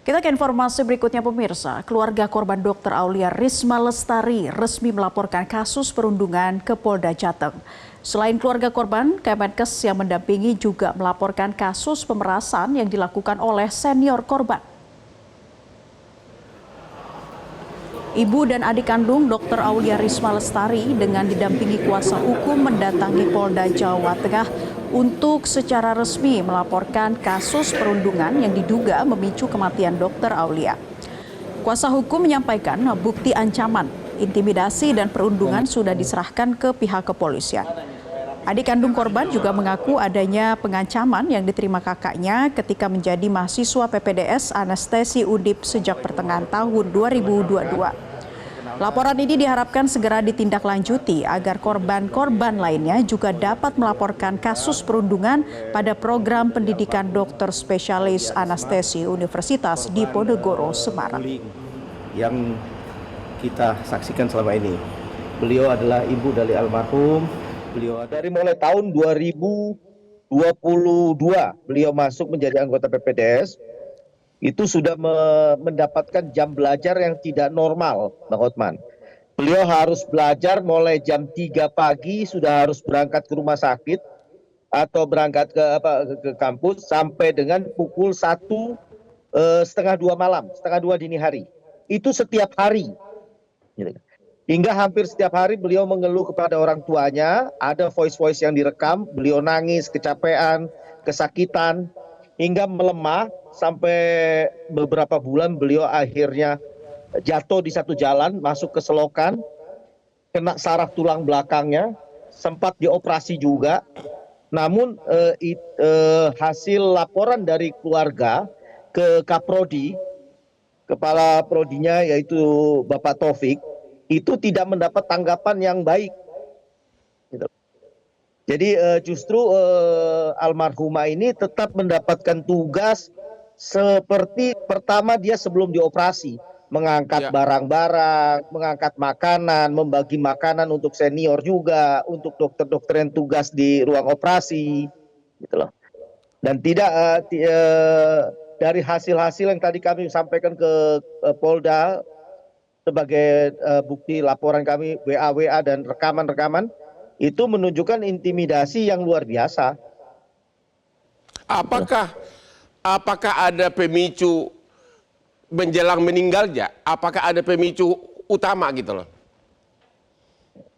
Kita ke informasi berikutnya pemirsa. Keluarga korban Dr. Aulia Risma Lestari resmi melaporkan kasus perundungan ke Polda Jateng. Selain keluarga korban, Kemenkes yang mendampingi juga melaporkan kasus pemerasan yang dilakukan oleh senior korban. Ibu dan adik kandung Dr. Aulia Risma Lestari dengan didampingi kuasa hukum mendatangi Polda Jawa Tengah untuk secara resmi melaporkan kasus perundungan yang diduga memicu kematian Dr. Aulia. Kuasa hukum menyampaikan bukti ancaman, intimidasi dan perundungan sudah diserahkan ke pihak kepolisian. Adik kandung korban juga mengaku adanya pengancaman yang diterima kakaknya ketika menjadi mahasiswa PPDS Anestesi Undip sejak pertengahan tahun 2022. Laporan ini diharapkan segera ditindaklanjuti agar korban-korban lainnya juga dapat melaporkan kasus perundungan pada program pendidikan dokter spesialis anestesi Universitas Diponegoro, Semarang. Yang kita saksikan selama ini, beliau adalah ibu dari almarhum. Beliau dari mulai tahun 2022 beliau masuk menjadi anggota PPDS. Itu sudah mendapatkan jam belajar yang tidak normal, Bang Hotman. Beliau harus belajar mulai jam 3 pagi, sudah harus berangkat ke rumah sakit atau berangkat ke kampus sampai dengan pukul 1 setengah 2 malam, setengah 2 dini hari. Itu setiap hari. Hingga hampir setiap hari beliau mengeluh kepada orang tuanya, ada voice-voice yang direkam, beliau nangis, kecapean, kesakitan, hingga melemah sampai beberapa bulan beliau akhirnya jatuh di satu jalan, masuk ke selokan, kena saraf tulang belakangnya, sempat dioperasi juga. Namun hasil laporan dari keluarga ke Kaprodi, kepala prodinya yaitu Bapak Taufik, itu tidak mendapat tanggapan yang baik. Jadi justru almarhumah ini tetap mendapatkan tugas seperti pertama dia sebelum dioperasi, mengangkat barang-barang, mengangkat makanan, membagi makanan untuk senior juga, untuk dokter-dokter yang tugas di ruang operasi, gitu loh. Dan tidak dari hasil-hasil yang tadi kami sampaikan ke Polda sebagai bukti laporan kami WA dan rekaman-rekaman, itu menunjukkan intimidasi yang luar biasa. Apakah ada pemicu menjelang meninggalnya? Apakah ada pemicu utama gitu loh?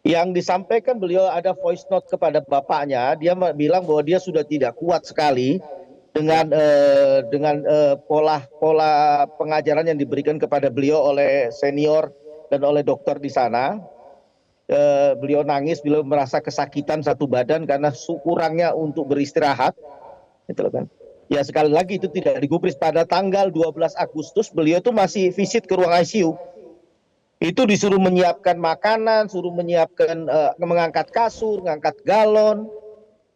Yang disampaikan beliau ada voice note kepada bapaknya, dia bilang bahwa dia sudah tidak kuat sekali dengan pola pengajaran yang diberikan kepada beliau oleh senior dan oleh dokter di sana. Beliau nangis, beliau merasa kesakitan satu badan karena kurangnya untuk beristirahat. Gitu kan. Ya sekali lagi itu tidak digubris. Pada tanggal 12 Agustus beliau itu masih visit ke ruang ICU. Itu disuruh menyiapkan makanan, suruh menyiapkan mengangkat kasur, mengangkat galon.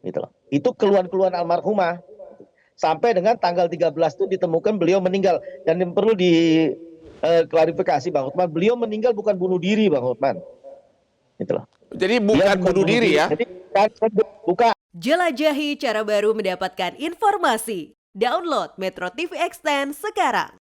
Gitu loh. Itu keluhan-keluhan almarhumah. Sampai dengan tanggal 13 itu ditemukan beliau meninggal. Dan yang perlu diklarifikasi Bang Hotman, beliau meninggal bukan bunuh diri Bang Hotman. Jadi bukan bunuh diri ya? Jadi, bukan. Jelajahi cara baru mendapatkan informasi. Download Metro TV Extend sekarang.